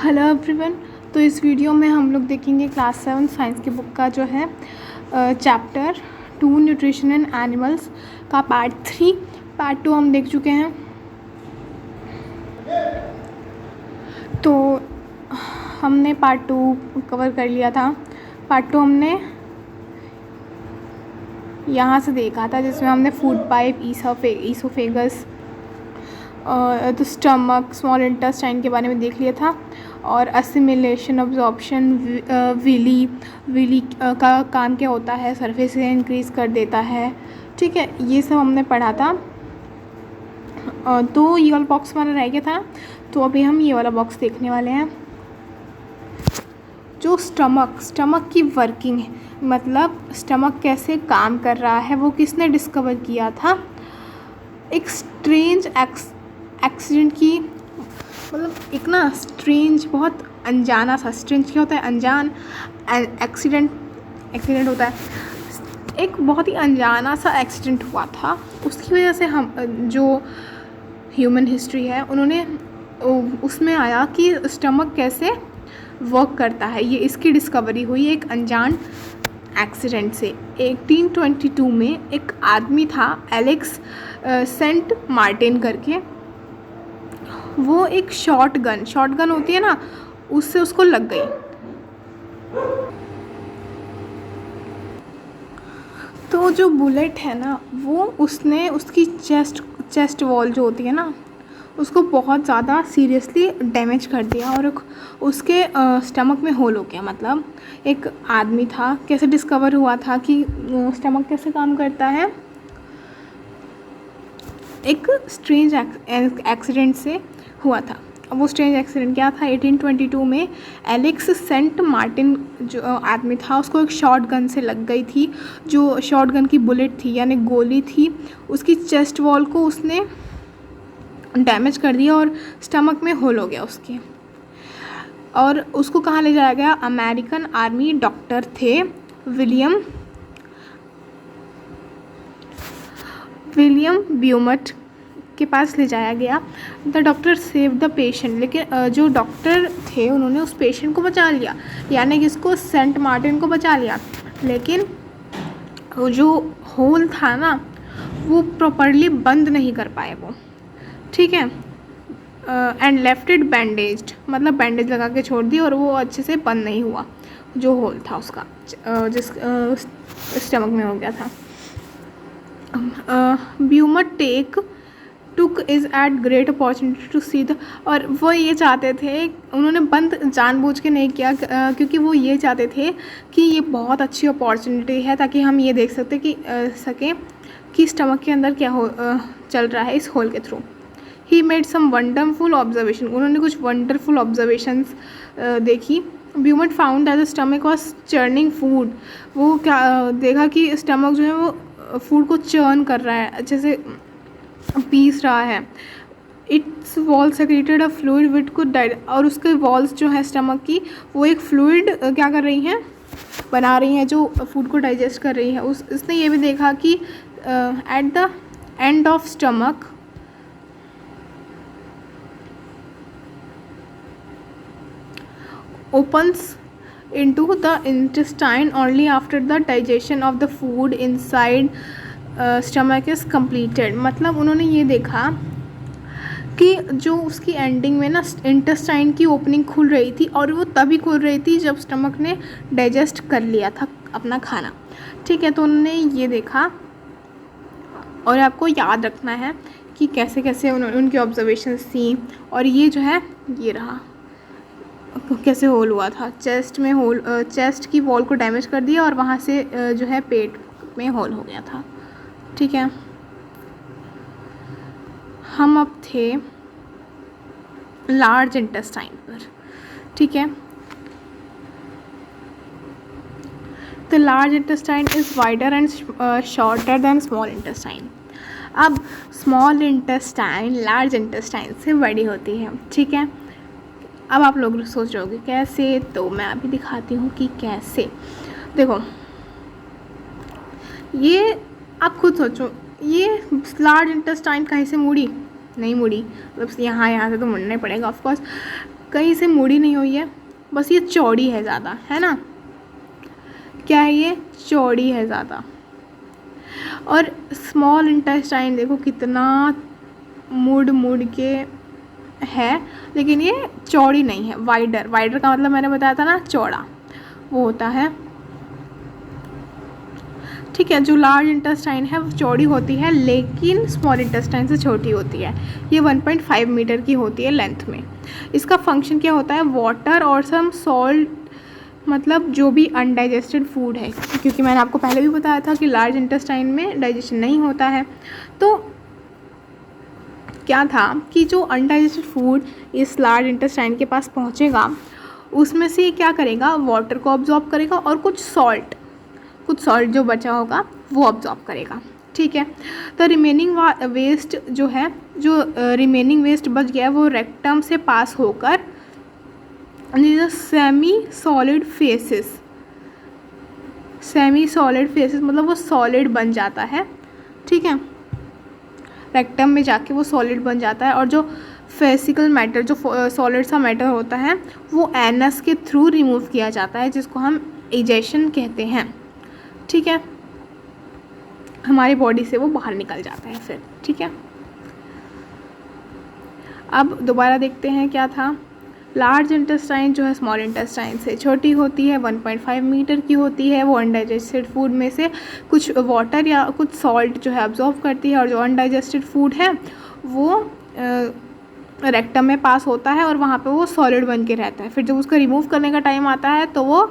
Hello everyone. तो इस video में हम लोग देखेंगे क्लास 7 साइंस की बुक का जो है चैप्टर 2 न्यूट्रिशन इन एनिमल्स का पार्ट 3। पार्ट 2 हम देख चुके हैं। तो हमने पार्ट 2 कवर कर लिया था। पार्ट 2 हमने यहाँ से देखा था जिसमें हमने फूड पाइप, ईसोफेगस, तो स्टमक, स्मॉल इंटेस्टाइन के बारे में देख लिया था। और असिमिलेशन, अब्जॉर्प्शन, विली का काम क्या होता है, सरफेस से इंक्रीज़ कर देता है। ठीक है, ये सब हमने पढ़ा था। तो ये वाला बॉक्स हमारा रह गया था, तो अभी हम ये वाला बॉक्स देखने वाले हैं जो स्टमक की वर्किंग है, मतलब स्टमक कैसे काम कर रहा है, वो किसने डिस्कवर किया था। एक स्ट्रेंज एक्सीडेंट की, मतलब एक ना स्ट्रेंज, बहुत अनजाना सा, स्ट्रेंज क्या होता है, अनजान, एक्सीडेंट होता है। एक बहुत ही अनजाना सा एक्सीडेंट हुआ था, उसकी वजह से हम जो ह्यूमन हिस्ट्री है उन्होंने उसमें आया कि स्टमक कैसे वर्क करता है। ये इसकी डिस्कवरी हुई एक अनजान एक्सीडेंट से। 1822 में एक आदमी था, एलेक्स सेंट मार्टिन करके। वो एक शॉर्ट गन होती है ना, उससे उसको लग गई। तो जो बुलेट है ना, वो उसने उसकी चेस्ट वॉल जो होती है ना, उसको बहुत ज़्यादा सीरियसली डैमेज कर दिया और उसके स्टमक में होल हो गया। मतलब एक आदमी था, कैसे डिस्कवर हुआ था कि स्टमक कैसे काम करता है, एक स्ट्रेंज एक्सीडेंट से हुआ था। अब वो स्ट्रेंज एक्सीडेंट क्या था, 1822 में एलेक्स सेंट मार्टिन जो आदमी था, उसको एक शॉर्ट गन से लग गई थी। जो शॉर्ट गन की बुलेट थी, यानी गोली थी, उसकी चेस्ट वॉल को उसने डैमेज कर दिया और स्टमक में होल हो गया उसके। और उसको कहाँ ले जाया गया, अमेरिकन आर्मी डॉक्टर थे विलियम ब्यूमट के पास ले जाया गया। The doctor save the patient, लेकिन जो डॉक्टर थे उन्होंने उस पेशेंट को बचा लिया, यानी कि इसको सेंट मार्टिन को बचा लिया। लेकिन वो जो होल था ना, वो प्रॉपरली बंद नहीं कर पाए वो। ठीक है, एंड लेफ्ट इट बैंडेज्ड, मतलब बैंडेज लगा के छोड़ दी और वो अच्छे से बंद नहीं हुआ जो होल था उसका, जिस स्टमक में हो गया था। Beaumont took is at great opportunity to see the, और वो ये चाहते थे, उन्होंने बंद जानबूझ के नहीं किया, क्योंकि वो ये चाहते थे कि ये बहुत अच्छी अपॉर्चुनिटी है ताकि हम ये देख सकें कि स्टमक के अंदर क्या चल रहा है इस होल के through. He made some wonderful observation, उन्होंने कुछ वंडरफुल ऑब्जर्वेशंस देखी। Beaumont found that the stomach was churning food, वो क्या देखा कि स्टमक जो है वो फूड को चर्न कर रहा है, अच्छे से पीस रहा है। Its wall secreted a fluid with could died, और उसके वॉल्स जो है स्टमक की, वो एक फ्लूइड क्या कर रही हैं, बना रही हैं जो फूड को डाइजेस्ट कर रही है। उसने ये भी देखा कि at the end of stomach opens into the intestine only after the digestion of the food inside stomach is completed। मतलब उन्होंने ये देखा कि जो उसकी एंडिंग में ना इंटेस्टाइन की ओपनिंग खुल रही थी, और वो तभी खुल रही थी जब स्टमक ने डाइजेस्ट कर लिया था अपना खाना। ठीक है, तो उन्होंने ये देखा, और आपको याद रखना है कि कैसे कैसे उनकी ऑब्जर्वेशंस थी। और ये जो है, ये रहा कैसे होल हुआ था, चेस्ट में होल, चेस्ट की वॉल को डैमेज कर दिया और वहाँ से जो है पेट में होल हो गया था। ठीक है, हम अब थे लार्ज इंटेस्टाइन पर। ठीक है, the large intestine is wider and shorter than small intestine. अब स्मॉल इंटेस्टाइन लार्ज इंटेस्टाइन से बड़ी होती है। ठीक है, अब आप लोग सोच रहे होगे कैसे, तो मैं अभी दिखाती हूँ कि कैसे। देखो, ये आप खुद सोचो, ये लार्ज इंटेस्टाइन कहीं से मुड़ी नहीं मुड़ी, मतलब यहाँ से तो मुड़ना ही पड़ेगा ऑफकोर्स। कहीं से मुड़ी नहीं हुई है, बस ये चौड़ी है ज़्यादा, है ना। क्या है ये? चौड़ी है ज़्यादा। और स्मॉल इंटेस्टाइन देखो कितना मुड़ के है, लेकिन ये चौड़ी नहीं है, वाइडर। वाइडर का मतलब मैंने बताया था ना, चौड़ा वो होता है, ठीक है। जो लार्ज इंटेस्टाइन है वो चौड़ी होती है, लेकिन स्मॉल इंटेस्टाइन से छोटी होती है। ये 1.5 मीटर की होती है लेंथ में। इसका फंक्शन क्या होता है? वाटर और सम सॉल्ट, मतलब जो भी अनडाइजेस्टेड फूड है, क्योंकि मैंने आपको पहले भी बताया था कि लार्ज इंटेस्टाइन में डाइजेशन नहीं होता है। तो क्या था कि जो अनडाइजेस्टेड फूड इस लार्ज इंटेस्टाइन के पास पहुंचेगा, उसमें से ये क्या करेगा? वाटर को ऑब्जॉर्ब करेगा और कुछ सॉल्ट जो बचा होगा वो ऑब्जॉर्ब करेगा, ठीक है। तो रिमेनिंग वेस्ट जो है, जो रिमेनिंग वेस्ट बच गया है, वो रेक्टम से पास होकर सेमी सॉलिड फेसेस मतलब वो सॉलिड बन जाता है, ठीक है। रेक्टम में जाके वो सॉलिड बन जाता है, और जो फेसिकल मैटर, जो सॉलिड सा मैटर होता है, वो एनस के थ्रू रिमूव किया जाता है, जिसको हम इजेशन कहते हैं, ठीक है। हमारी बॉडी से वो बाहर निकल जाता है फिर, ठीक है। अब दोबारा देखते हैं क्या था। लार्ज इंटेस्टाइन जो है स्मॉल इंटेस्टाइन से छोटी होती है, 1.5 मीटर की होती है। वो अनडाइजेस्टेड फूड में से कुछ वाटर या कुछ सॉल्ट जो है अब्जॉर्ब करती है, और जो अनडाइजेस्टेड फूड है वो रेक्टम में पास होता है और वहाँ पे वो सॉलिड बन के रहता है। फिर जब उसका रिमूव करने का टाइम आता है तो वो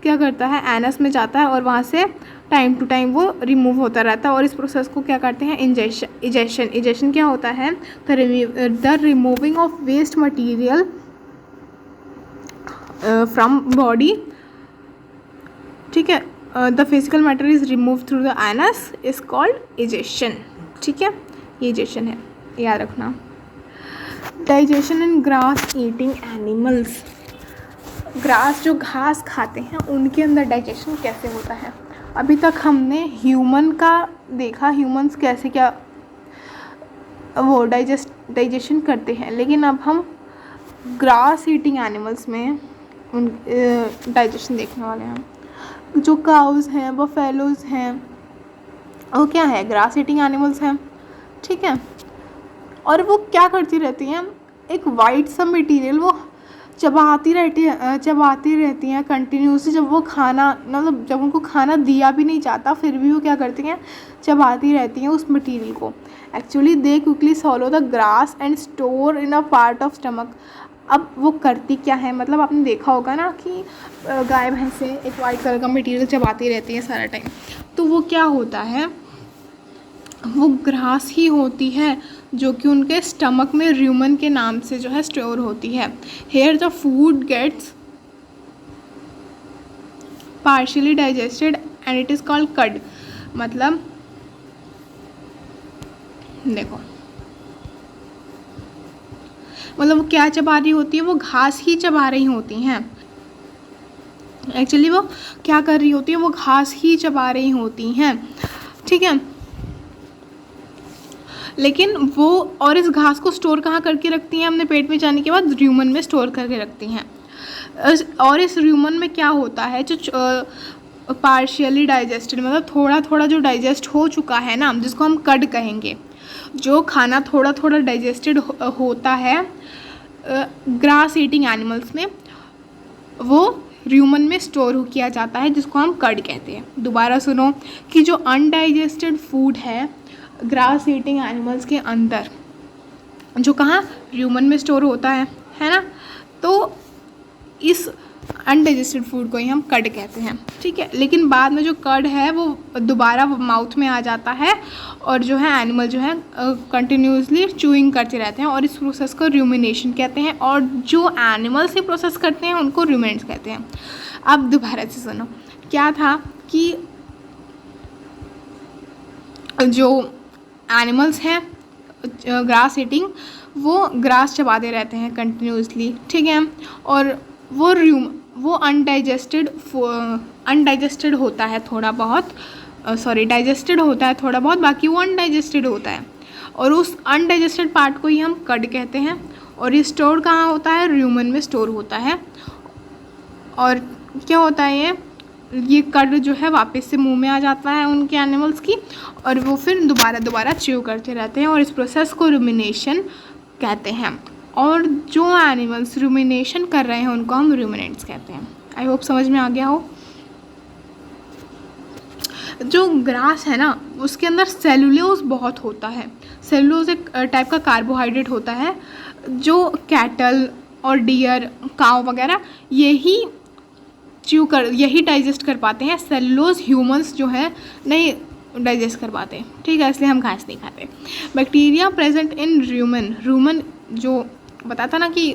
क्या करता है? एनस में जाता है और वहाँ से टाइम टू टाइम वो रिमूव होता रहता है। और इस प्रोसेस को क्या करते हैं? इजेशन क्या होता है? The removing of waste material from body, ठीक है। The physical matter is remove through the anus is called egestion, ठीक है। ये इजेशन है, याद रखना। Digestion in grass eating animals, grass जो घास खाते हैं उनके अंदर डाइजेशन कैसे होता है? अभी तक हमने ह्यूमन का देखा, ह्यूमंस कैसे क्या वो डाइजेशन करते हैं, लेकिन अब हम ग्रास ईटिंग एनिमल्स में उन डाइजेशन देखने वाले हैं। जो काउज हैं, वो फैलोज हैं, वो क्या है? ग्रास ईटिंग एनिमल्स हैं, ठीक है। और वो क्या करती रहती हैं? एक वाइट सा मटेरियल वो चबाती रहती हैं कंटिन्यूसली। जब वो खाना, मतलब जब उनको खाना दिया भी नहीं जाता, फिर भी वो क्या करती हैं? चबाती रहती हैं उस मटेरियल को। Actually they quickly सॉलो the grass and store in a part of stomach. अब वो करती क्या है? मतलब आपने देखा होगा ना कि गाय भैंसें एक वाइट कलर का मटेरियल चबाती रहती हैं सारा टाइम, तो वो क्या होता है? वो ग्रास ही होती है जो कि उनके स्टमक में र्यूमन के नाम से जो है स्टोर होती है। Here the food gets partially digested and it is called cud. मतलब देखो, मतलब वो क्या चबा रही होती है? वो घास ही चबा रही होती हैं। एक्चुअली वो क्या कर रही होती है? वो घास ही चबा रही होती हैं, ठीक है। लेकिन वो, और इस घास को स्टोर कहाँ करके रखती हैं? अपने पेट में जाने के बाद र्यूमन में स्टोर करके रखती हैं। और इस र्यूमन में क्या होता है? जो पार्शियली डाइजेस्टेड, मतलब थोड़ा थोड़ा जो डाइजेस्ट हो चुका है ना, जिसको हम कड कहेंगे, जो खाना थोड़ा थोड़ा डाइजेस्टेड होता है ग्रास ईटिंग एनिमल्स में, वो र्यूमन में स्टोर किया जाता है, जिसको हम कड कहते हैं। दोबारा सुनो कि जो अनडाइजेस्टेड फूड है ग्रास ईटिंग एनिमल्स के अंदर, जो कहाँ? र्यूमन में स्टोर होता है ना। तो इस अनडाइजेस्टेड फूड को ही हम कड कहते हैं, ठीक है। लेकिन बाद में जो कड है वो दोबारा माउथ में आ जाता है, और जो है एनिमल जो है कंटिन्यूसली चूइंग करते रहते हैं, और इस प्रोसेस को रूमिनेशन कहते हैं। और जो एनिमल्स ये प्रोसेस करते हैं उनको रूमिनेंट्स कहते हैं। अब दोबारा से सुनो, क्या था कि जो एनिमल्स हैं ग्रास ईटिंग, वो ग्रास चबाते रहते हैं कंटिन्यूसली, ठीक है। और वो अनडाइजेस्टेड होता है थोड़ा बहुत, डाइजेस्टेड होता है थोड़ा बहुत, बाकी वो अनडाइजेस्टेड होता है। और उस अनडाइजेस्टेड पार्ट को ही हम कड कहते हैं। और ये स्टोर कहाँ होता है, रूमेन में स्टोर होता है। और क्या होता है ये कड जो है वापस से मुंह में आ जाता है उनके एनिमल्स की, और वो फिर दोबारा च्यू करते रहते हैं, और इस प्रोसेस को रूमिनेशन कहते हैं। और जो एनिमल्स रूमिनेशन कर रहे हैं उनको हम रूमिनेंट्स कहते हैं। आई होप समझ में आ गया हो। जो ग्रास है ना उसके अंदर सेलुलोज बहुत होता है। सेलुलोज एक टाइप का कार्बोहाइड्रेट होता है जो कैटल और डियर, काव वगैरह यही डाइजेस्ट कर पाते हैं। सेलुलोज ह्यूमंस जो है नहीं डाइजेस्ट कर पाते, ठीक है, इसलिए हम घास नहीं खाते। बैक्टीरिया प्रेजेंट इन रूमन जो बताता ना कि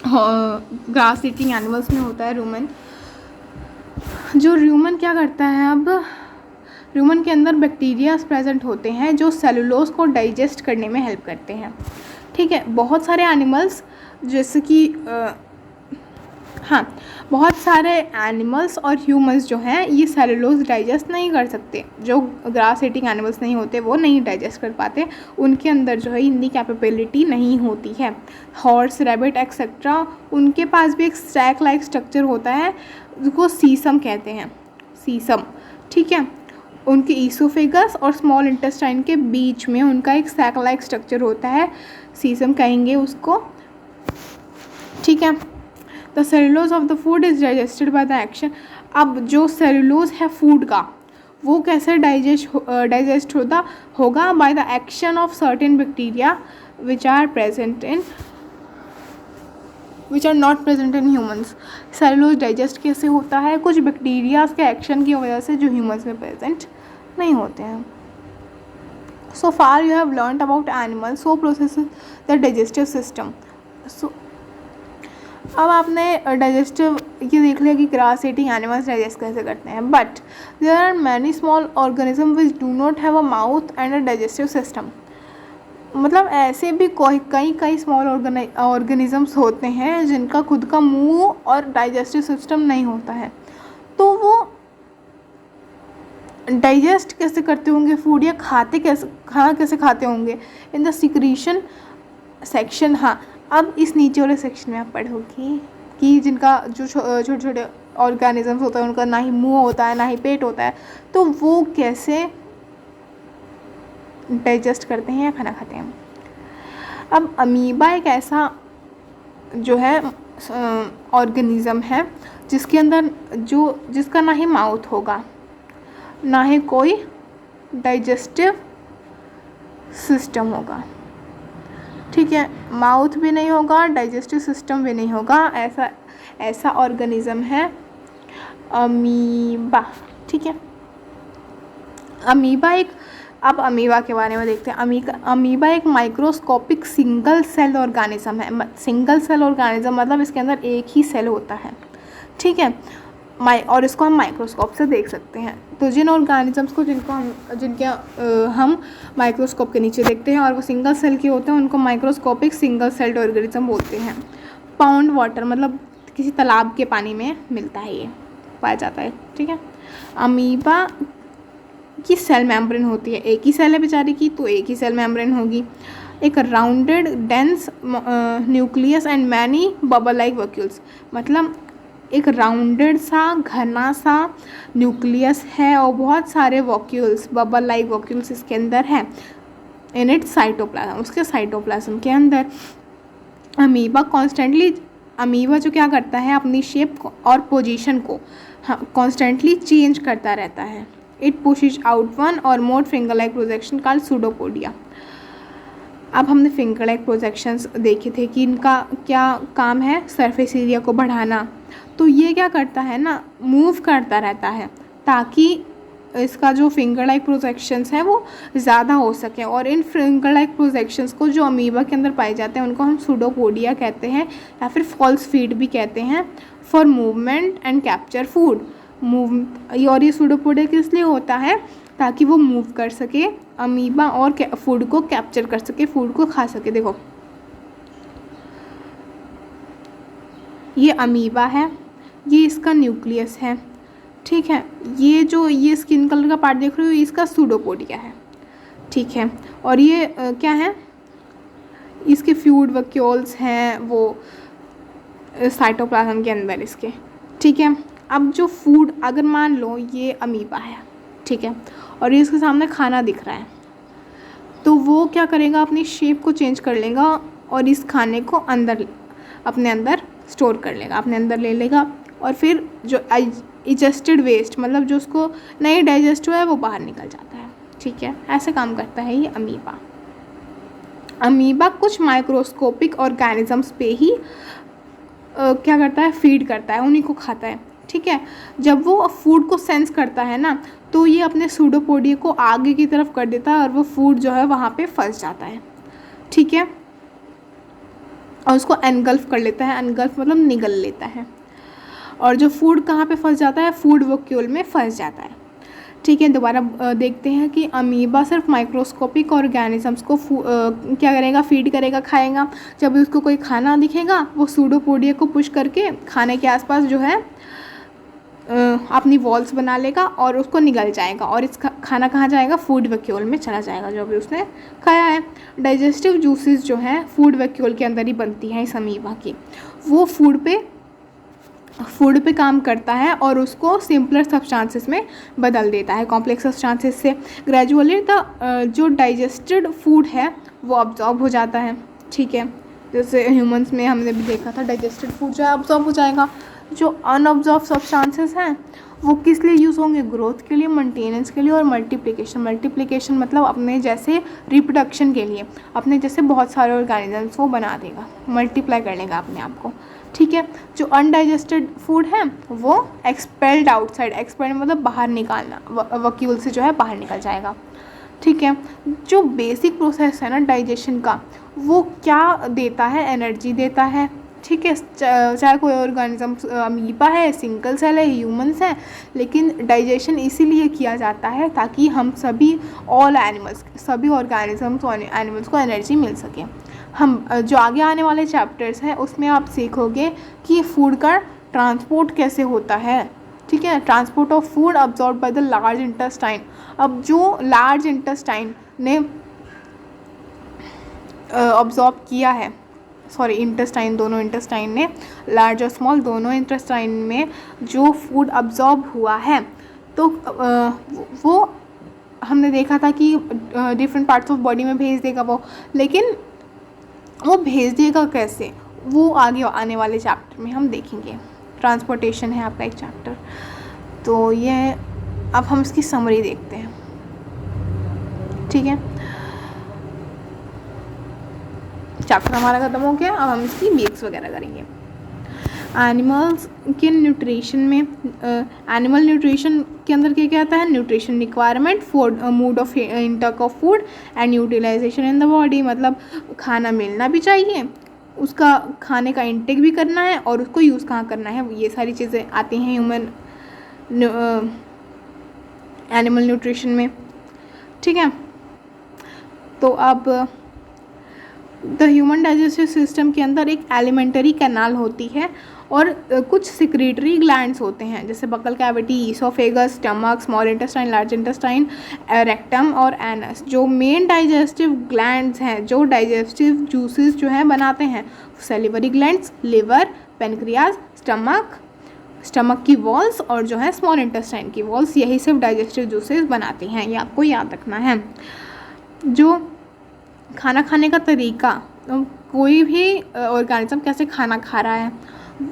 ग्रास ईटिंग एनिमल्स में होता है रूमन। जो रूमन क्या करता है, अब रूमन के अंदर बैक्टीरिया प्रेजेंट होते हैं जो सेलुलोज को डाइजेस्ट करने में हेल्प करते हैं, ठीक है। बहुत सारे एनिमल्स जैसे कि बहुत सारे एनिमल्स और ह्यूमंस जो हैं ये सेलुलोज डाइजेस्ट नहीं कर सकते। जो ग्रास ईटिंग एनिमल्स नहीं होते वो नहीं डाइजेस्ट कर पाते, उनके अंदर जो है इतनी कैपेबिलिटी नहीं होती है। हॉर्स, रैबिट एक्सेट्रा उनके पास भी एक स्टैक लाइक स्ट्रक्चर होता है जिसको सीसम कहते हैं, सीसम, ठीक है। उनके ईसोफेगस और स्मॉल इंटेस्टाइन के बीच में उनका एक स्टैक लाइक स्ट्रक्चर होता है, सीसम कहेंगे उसको, ठीक है। The cellulose of the food is digested by the action. अब जो सेलुलोज है फूड का वो कैसे डाइजेस्ट होगा by the action of certain bacteria which are not present in humans. Cellulose digest कैसे होता है, कुछ बैक्टीरिया के एक्शन की वजह से जो ह्यूमंस में प्रेजेंट नहीं होते हैं। So far you have learned about animals so processes the digestive system. So अब आपने डाइजेस्टिव ये देख लिया कि ग्रास ईटिंग एनिमल्स डाइजेस्ट कैसे करते हैं, but there are many small organism which do not have a mouth and a digestive system. मतलब ऐसे भी कई स्मॉल ऑर्गेनिजम्स होते हैं जिनका खुद का मुंह और डाइजेस्टिव सिस्टम नहीं होता है, तो वो डाइजेस्ट कैसे करते होंगे फूड, या खाना कैसे खाते होंगे। इन द सिक्रीशन सेक्शन, हाँ अब इस नीचे वाले सेक्शन में आप पढ़ोगी कि जिनका जो छोटे छोटे ऑर्गेनिजम्स होता है उनका ना ही मुंह होता है ना ही पेट होता है, तो वो कैसे डाइजेस्ट करते हैं या खाना खाते हैं। अब अमीबा एक ऐसा जो है ऑर्गेनिज़म है जिसके अंदर जिसका ना ही माउथ होगा ना ही कोई डाइजेस्टिव सिस्टम होगा, ठीक है। माउथ भी नहीं होगा, डाइजेस्टिव सिस्टम भी नहीं होगा, ऐसा ऑर्गेनिज़म है अमीबा, ठीक है। अब अमीबा के बारे में देखते हैं। अमीबा एक माइक्रोस्कोपिक सिंगल सेल ऑर्गेनिज्म है। सिंगल सेल ऑर्गेनिज्म मतलब इसके अंदर एक ही सेल होता है, ठीक है, और इसको हम माइक्रोस्कोप से देख सकते हैं। तो जिन ऑर्गेनिजम्स को जिनके हम माइक्रोस्कोप के नीचे देखते हैं और वो सिंगल सेल के होते हैं उनको माइक्रोस्कोपिक सिंगल सेल्ड ऑर्गेनिज्म बोलते हैं। पाउंड वाटर मतलब किसी तालाब के पानी में मिलता है, ये पाया जाता है, ठीक है। अमीबा की सेल मेम्ब्रेन होती है, एक ही सेल है बेचारी की तो एक ही सेल मेम्ब्रेन होगी। एक rounded dense nucleus and many bubble like vacuoles, मतलब एक राउंडेड सा घना सा न्यूक्लियस है और बहुत सारे वॉक्यूल्स, बबल लाइक वॉक्यूल्स इसके अंदर है। इन इट साइटोप्लाज्म, उसके साइटोप्लाज्म के अंदर अमीबा जो क्या करता है अपनी शेप और पोजीशन को कॉन्स्टेंटली चेंज करता रहता है। It pushes out one or more finger like projection called pseudopodia. अब हमने फिंगर लाइक प्रोजेक्शंस देखे थे कि इनका क्या काम है, सरफेस एरिया को बढ़ाना। तो ये क्या करता है ना, मूव करता रहता है ताकि इसका जो फिंगर लाइक प्रोजेक्शंस है वो ज़्यादा हो सके। और इन फिंगर लाइक प्रोजेक्शंस को जो अमीबा के अंदर पाए जाते हैं उनको हम सूडोपोडिया कहते हैं या फिर फॉल्स फीट भी कहते हैं। For movement and capture food, और ये सूडोपोडिया किस लिए होता है, ताकि वो मूव कर सके अमीबा और फूड को कैप्चर कर सके, फूड को खा सके। देखो ये अमीबा है, ये इसका न्यूक्लियस है, ठीक है। ये स्किन कलर का पार्ट देख रहे हो, इसका सूडोपोडिया है, ठीक है। और ये क्या है, इसके फ्लूइड वैक्यूल्स हैं वो साइटोप्लाज्म के अंदर इसके, ठीक है। अब जो फूड, अगर मान लो ये अमीबा है, ठीक है, और ये इसके सामने खाना दिख रहा है, तो वो क्या करेगा, अपनी शेप को चेंज कर लेगा और इस खाने को अंदर, अपने अंदर स्टोर कर लेगा, अपने अंदर ले लेगा, और फिर जो इजेस्टेड वेस्ट, मतलब जो उसको नहीं डाइजेस्ट हुआ है वो बाहर निकल जाता है, ठीक है। ऐसे काम करता है ये अमीबा। अमीबा कुछ माइक्रोस्कोपिक ऑर्गेनिजम्स पे ही क्या करता है, फीड करता है, उन्हीं को खाता है, ठीक है। जब वो फूड को सेंस करता है ना, तो ये अपने सूडोपोडिया को आगे की तरफ कर देता है और वो फूड जो है वहाँ पे फंस जाता है, ठीक है, और उसको एनगल्फ कर लेता है। एनगल्फ मतलब निगल लेता है। और जो फूड कहाँ पे फंस जाता है, फूड वैक्यूल में फंस जाता है, ठीक है। दोबारा देखते हैं कि अमीबा सिर्फ माइक्रोस्कोपिक ऑर्गेनिजम्स को क्या करेगा, फीड करेगा, खाएगा। जब उसको कोई खाना दिखेगा, वो सूडोपोडिया को पुश करके खाने के आसपास जो है अपनी वॉल्स बना लेगा और उसको निगल जाएगा, और इस खाना कहाँ जाएगा, फूड वैक्यूल में चला जाएगा जो भी उसने खाया है। डाइजेस्टिव जूसेस जो हैं फूड वैक्यूल के अंदर ही बनती हैं इस अमीबा की, वो फूड पे काम करता है और उसको सिंपलर सब्सटेंसेस में बदल देता है, कॉम्प्लेक्स सब्सटेंसेस से। ग्रेजुअली जो डाइजेस्टेड फूड है वो अब्जॉर्ब हो जाता है, ठीक है। जैसे ह्यूमंस में हमने भी देखा था, डाइजेस्टेड फूड जो है अब्जॉर्ब हो जाएगा। जो अनअब्जॉर्ब सब्सटेंसेस हैं वो किस लिए यूज़ होंगे, ग्रोथ के लिए, मेंटेनेंस के लिए और मल्टीप्लिकेशन मतलब अपने जैसे रिप्रोडक्शन के लिए, अपने जैसे बहुत सारे ऑर्गेनिजम्स वो बना देगा, मल्टीप्लाई कर लेगा अपने आप को, ठीक है। जो अनडाइजेस्टेड फूड है वो एक्सपेल्ड आउटसाइड, एक्सपेल्ड मतलब बाहर निकालना, वैक्यूल से जो है बाहर निकल जाएगा, ठीक है। जो बेसिक प्रोसेस है ना डाइजेशन का, वो क्या देता है, एनर्जी देता है, ठीक है। चाहे कोई ऑर्गेनिज्म अमीबा है, सिंगल सेल है, ह्यूमंस है, लेकिन डाइजेशन इसीलिए किया जाता है ताकि हम सभी ऑल एनिमल्स, सभी ऑर्गेनिजम्स और एनिमल्स को एनर्जी मिल सके। हम जो आगे आने वाले चैप्टर्स हैं उसमें आप सीखोगे कि फूड का ट्रांसपोर्ट कैसे होता है, ठीक है। Transport of food absorb by the large intestine. अब जो लार्ज इंटेस्टाइन ने अब्जॉर्ब किया है, सॉरी इंटेस्टाइन, दोनों इंटेस्टाइन ने, लार्ज और स्मॉल दोनों इंटेस्टाइन में जो फूड अब्जॉर्ब हुआ है, तो वो हमने देखा था कि डिफरेंट पार्ट्स ऑफ बॉडी में भेज देगा वो, लेकिन वो भेज देगा कैसे, वो आगे आने वाले चैप्टर में हम देखेंगे। ट्रांसपोर्टेशन है आपका एक चैप्टर, तो ये अब हम इसकी समरी देखते हैं, ठीक है। चैप्टर हमारा ख़त्म हो गया, अब हम इसकी बेक्स वगैरह करेंगे। एनिमल्स के न्यूट्रिशन में, एनिमल न्यूट्रिशन के अंदर क्या क्या आता है, nutrition requirement, food, mood of intake of food and utilization in the body, मतलब खाना मिलना भी चाहिए, उसका खाने का इंटेक भी करना है और उसको यूज़ कहाँ करना है, ये सारी चीज़ें आती हैं ह्यूमन एनिमल न्यूट्रिशन में, ठीक है। तो अब द ह्यूमन डाइजेस्टिव सिस्टम के अंदर एक एलिमेंटरी कैनाल होती है और कुछ सिक्रीटरी ग्लैंड्स होते हैं, जैसे buccal cavity, oesophagus, stomach, small intestine, large intestine, rectum और एनस। जो मेन डाइजेस्टिव ग्लैंड्स हैं, जो डाइजेस्टिव जूसेस जो हैं बनाते हैं, salivary glands, liver, pancreas, stomach की वॉल्स और जो है स्मॉल इंटेस्टाइन की वॉल्स, यही सिर्फ डाइजेस्टिव जूसेस बनाते हैं, ये आपको याद रखना है। जो खाना खाने का तरीका, कोई भी ऑर्गेनिज्म कैसे खाना खा रहा है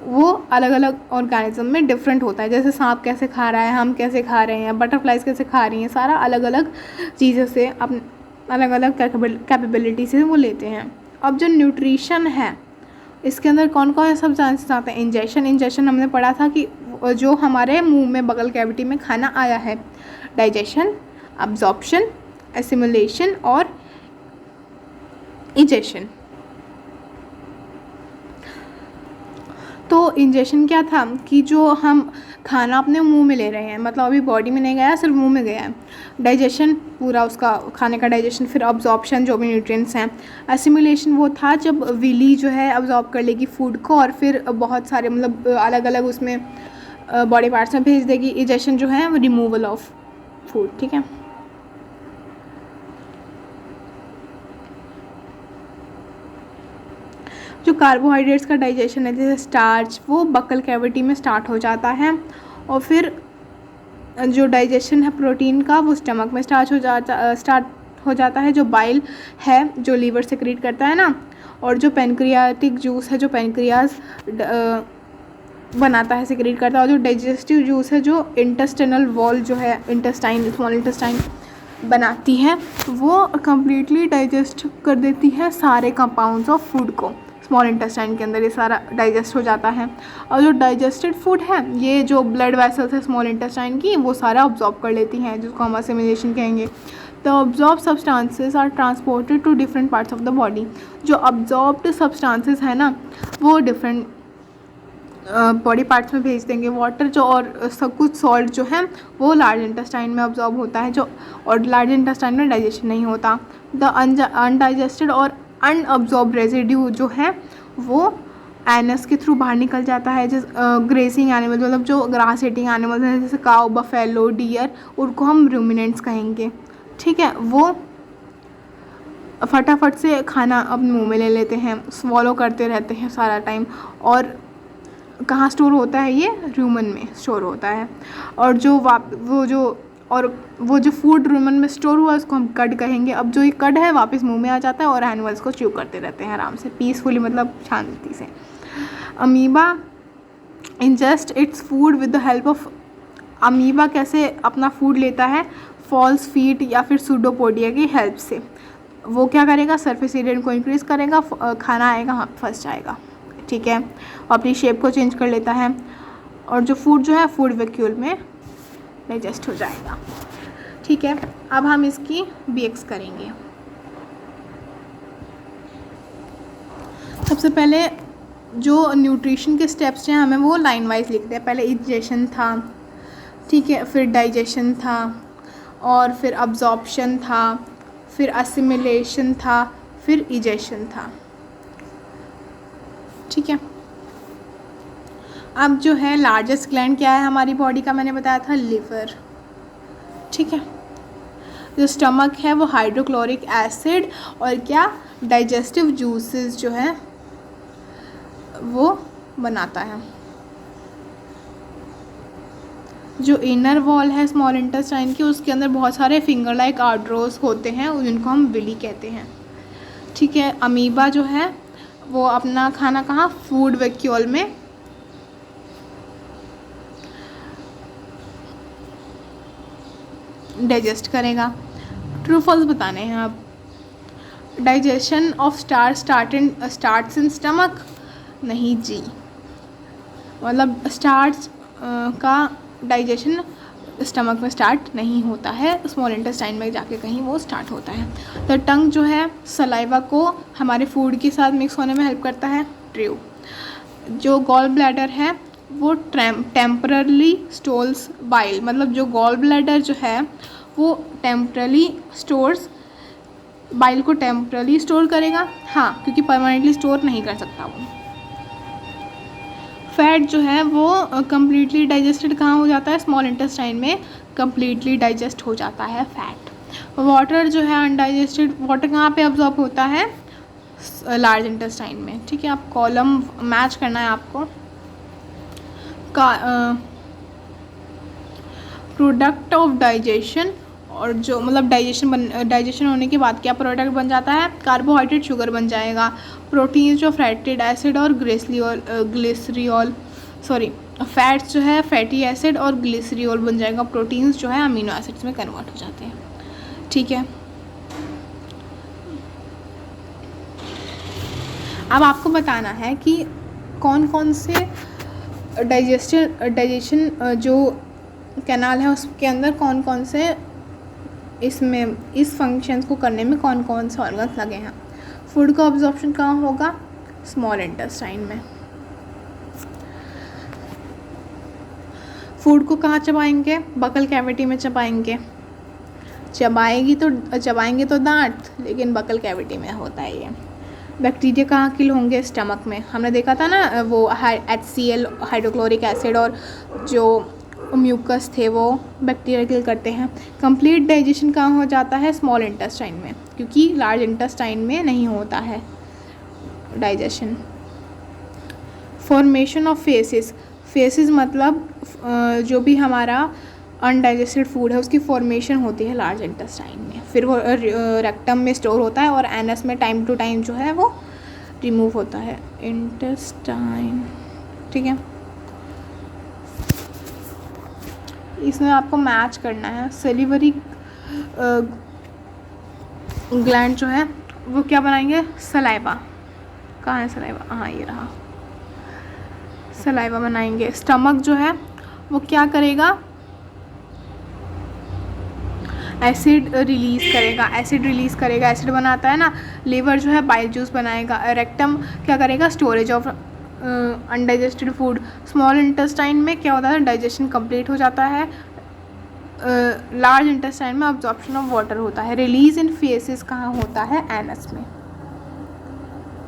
वो अलग अलग ऑर्गेनिज्म में डिफरेंट होता है। जैसे सांप कैसे खा रहा है, हम कैसे खा रहे हैं, बटरफ्लाइज कैसे खा रही हैं, सारा अलग अलग चीज़ों से अपने अलग अलग कैपेबिलिटी से वो लेते हैं। अब जो न्यूट्रिशन है इसके अंदर कौन कौन सब चांसेस आते हैं, इंजेशन हमने पढ़ा था कि जो हमारे मुंह में बगल कैविटी में खाना आया है, डाइजेशन, अब्जॉर्प्शन, एसिमुलेशन और इंजेशन। तो इंजेशन क्या था कि जो हम खाना अपने मुंह में ले रहे हैं, मतलब अभी बॉडी में नहीं गया, सिर्फ मुंह में गया है। डाइजेशन पूरा उसका खाने का डाइजेशन, फिर अब्जॉर्प्शन जो भी न्यूट्रिएंट्स हैं। एसिमुलेशन वो था जब विली जो है अब्जॉर्ब कर लेगी फूड को और फिर बहुत सारे मतलब अलग अलग उसमें बॉडी पार्ट्स में भेज देगी। इंजेशन जो है वो रिमूवल ऑफ फूड, ठीक है। जो कार्बोहाइड्रेट्स का डाइजेशन है जैसे स्टार्च, वो बकल कैविटी में स्टार्ट हो जाता है, और फिर जो डाइजेशन है प्रोटीन का वो स्टमक में स्टार्ट हो जाता है। जो बाइल है जो लीवर सेक्रेट करता है ना, और जो पेनक्रियाटिक जूस है जो पेनक्रियाज बनाता है, सेक्रेट करता है, और जो डाइजेस्टिव जूस है जो इंटेस्टिनल वॉल जो है इंटेस्टाइन, स्मॉल इंटेस्टाइन बनाती है, वो कम्प्लीटली डाइजेस्ट कर देती है सारे कंपाउंड्स ऑफ फूड को। स्मॉल इंटेस्टाइन के अंदर ये सारा डाइजेस्ट हो जाता है, और जो डाइजेस्टेड फूड है ये जो ब्लड वेसल्स है स्मॉल इंटेस्टाइन की वो सारा ऑब्जॉर्ब कर लेती हैं, जिसको हम असिमिलेशन कहेंगे। The absorb substances are transported to different parts of the body. जो ऑब्जॉर्ब्ड सब्सटेंसेस है ना वो डिफरेंट बॉडी पार्ट्स में भेज देंगे। वाटर जो और सब कुछ सॉल्ट जो है वो लार्ज इंटेस्टाइन में अब्जॉर्ब होता है, जो और लार्ज इंटेस्टाइन में डाइजेशन नहीं होता। द अनडाइजेस्टेड और अनअब्जॉर्ब रेजिड्यू जो है वो एनस के थ्रू बाहर निकल जाता है। जैसे ग्रेसिंग एनिमल मतलब जो ग्रास ईटिंग एनिमल्स हैं जैसे काऊ, बफेलो, डियर, उनको हम रूमिनेंट्स कहेंगे। ठीक है, वो फटाफट से खाना अपने मुंह में ले लेते हैं, स्वॉलो करते रहते हैं सारा टाइम। और कहाँ स्टोर होता है ये? रूमन में स्टोर होता है। और वो जो फूड रूमन में स्टोर हुआ उसको हम कड कहेंगे। अब जो ये कड है वापस मुंह में आ जाता है और एनिमल्स को च्यू करते रहते हैं आराम से, पीसफुली, मतलब शांति से। Amoeba ingest its food with the help of, amoeba कैसे अपना फूड लेता है? फॉल्स फीट या फिर सूडोपोडिया की हेल्प से। वो क्या करेगा? सरफेस एरिया को इंक्रीज़ करेगा, खाना आएगा, हाँ फर्स्ट आएगा। ठीक है, अपनी शेप को चेंज कर लेता है, और जो फूड जो है फूड वैक्यूल में डाइजेस्ट हो जाएगा। ठीक है, अब हम इसकी बीएक्स करेंगे। सबसे पहले जो न्यूट्रिशन के स्टेप्स हैं हमें वो लाइन वाइज लिखते हैं। पहले इजेशन था, ठीक है, फिर डाइजेशन था, और फिर अब्जॉर्प्शन था, फिर असिमिलेशन था, फिर इजेशन था। ठीक है, अब जो है लार्जेस्ट ग्लैंड क्या है हमारी बॉडी का? मैंने बताया था लिवर। ठीक है, जो स्टमक है वो हाइड्रोक्लोरिक एसिड और क्या डाइजेस्टिव जूसेस जो है वो बनाता है। जो इनर वॉल है स्मॉल इंटेस्टाइन की उसके अंदर बहुत सारे फिंगर लाइक आर्टरोस होते हैं, जिनको हम विली कहते हैं। ठीक है, अमीबा जो है वो अपना खाना कहाँ? फूड वैक्यूल में डाइजेस्ट करेगा। ट्रू फॉल्स बताने हैं अब। Digestion of starts in stomach, नहीं जी, मतलब स्टार्च का डाइजेशन स्टमक में स्टार्ट नहीं होता है, स्मॉल इंटेस्टाइन में जाके कहीं वो स्टार्ट होता है। तो टंग जो है सलाइवा को हमारे फूड के साथ मिक्स होने में हेल्प करता है। ट्रू। जो गॉल ब्लैडर है वो टेम्परली स्टोर्स बाइल, मतलब जो गॉल ब्लैडर जो है वो टेम्परली स्टोर्स बाइल को टेम्परली स्टोर करेगा, हाँ, क्योंकि परमानेंटली स्टोर नहीं कर सकता वो। फैट जो है वो कम्प्लीटली डाइजेस्टेड कहाँ हो जाता है? स्मॉल इंटेस्टाइन में कम्प्लीटली डाइजेस्ट हो जाता है फैट। वाटर जो है अनडाइजेस्टेड वाटर कहाँ पे अब्जॉर्ब होता है? लार्ज इंटेस्टाइन में। ठीक है, आप कॉलम मैच करना है आपको। प्रोडक्ट ऑफ डाइजेशन, और जो मतलब डाइजेशन होने के बाद क्या प्रोडक्ट बन जाता है? कार्बोहाइड्रेट शुगर बन जाएगा। प्रोटीन्स जो फैटेड एसिड और फैट्स जो है फैटी एसिड और ग्लिसरियोल बन जाएगा। प्रोटीन्स जो है अमीनो एसिड्स में कन्वर्ट हो जाते हैं। ठीक है, अब आपको बताना है कि कौन कौन से डाइजेशन जो कैनाल है उसके अंदर कौन कौन से इसमें इस फंक्शंस को करने में कौन कौन से ऑर्गन्स लगे हैं। फूड का अब्जॉर्प्शन कहाँ होगा? स्मॉल इंटेस्टाइन में। फूड को कहाँ चबाएंगे? बकल कैविटी में चबाएंगे। चबाएंगे तो दांत, लेकिन बकल कैविटी में होता है ये। बैक्टीरिया कहाँ किल होंगे? स्टमक में। हमने देखा था ना वो HCl हाइड्रोक्लोरिक एसिड और जो म्यूकस थे वो बैक्टीरिया किल करते हैं। कंप्लीट डाइजेशन कहाँ हो जाता है? स्मॉल इंटेस्टाइन में, क्योंकि लार्ज इंटेस्टाइन में नहीं होता है digestion. Formation of faces, faces मतलब जो भी हमारा अनडाइजेस्टेड फूड है उसकी फॉर्मेशन होती है लार्ज इंटेस्टाइन में, फिर वो रेक्टम में स्टोर होता है और एनस में टाइम टू टाइम जो है वो रिमूव होता है इंटेस्टाइन। ठीक है, इसमें आपको मैच करना है। सेलिवरी ग्लैंड जो है वो क्या बनाएंगे, सलाइवा। कहाँ है सलाइवा, हाँ ये रहा, सलाइवा बनाएंगे। स्टमक जो है वो क्या करेगा, एसिड रिलीज़ करेगा, एसिड रिलीज़ करेगा, एसिड बनाता है ना। लीवर जो है बाइल जूस बनाएगा। रेक्टम क्या करेगा, storage of undigested food. Small intestine में क्या होता है, डाइजेशन कंप्लीट हो जाता है। लार्ज इंटेस्टाइन में अब्जॉर्प्शन ऑफ वाटर होता है। रिलीज इन फेसेस कहाँ होता है, एनस में।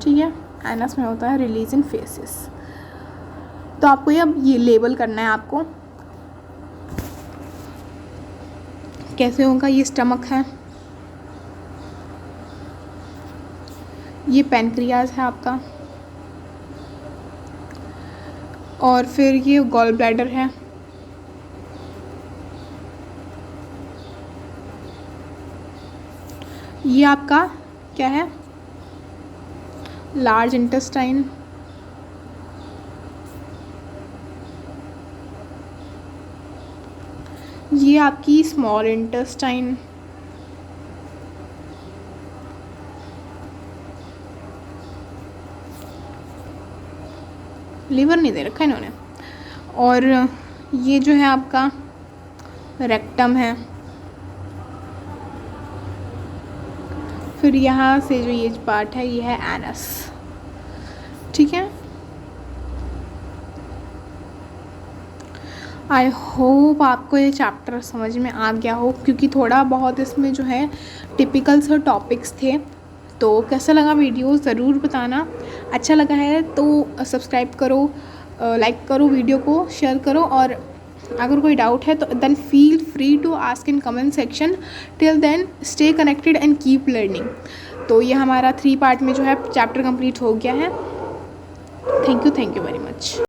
ठीक है, एनस में होता है रिलीज इन फेसेस। तो आपको ये अब ये लेबल करना है आपको, कैसे होगा। ये स्टमक है, ये पैनक्रियाज है आपका, और फिर ये गॉल ब्लैडर है, ये आपका क्या है, लार्ज इंटेस्टाइन, ये आपकी स्मॉल इंटेस्टाइन, लीवर नहीं दे रखा इन्होंने, और ये जो है आपका रेक्टम है, फिर यहाँ से जो ये पार्ट है ये है एनस। ठीक है, आई होप आपको ये चैप्टर समझ में आ गया हो, क्योंकि थोड़ा बहुत इसमें जो है टिपिकल से टॉपिक्स थे। तो कैसा लगा वीडियो ज़रूर बताना, अच्छा लगा है तो सब्सक्राइब करो, लाइक करो वीडियो को, शेयर करो, और अगर कोई डाउट है तो then feel free to ask in comment section. Till then stay connected and keep learning. तो ये हमारा 3 पार्ट में जो है चैप्टर कंप्लीट हो गया है। Thank you very much.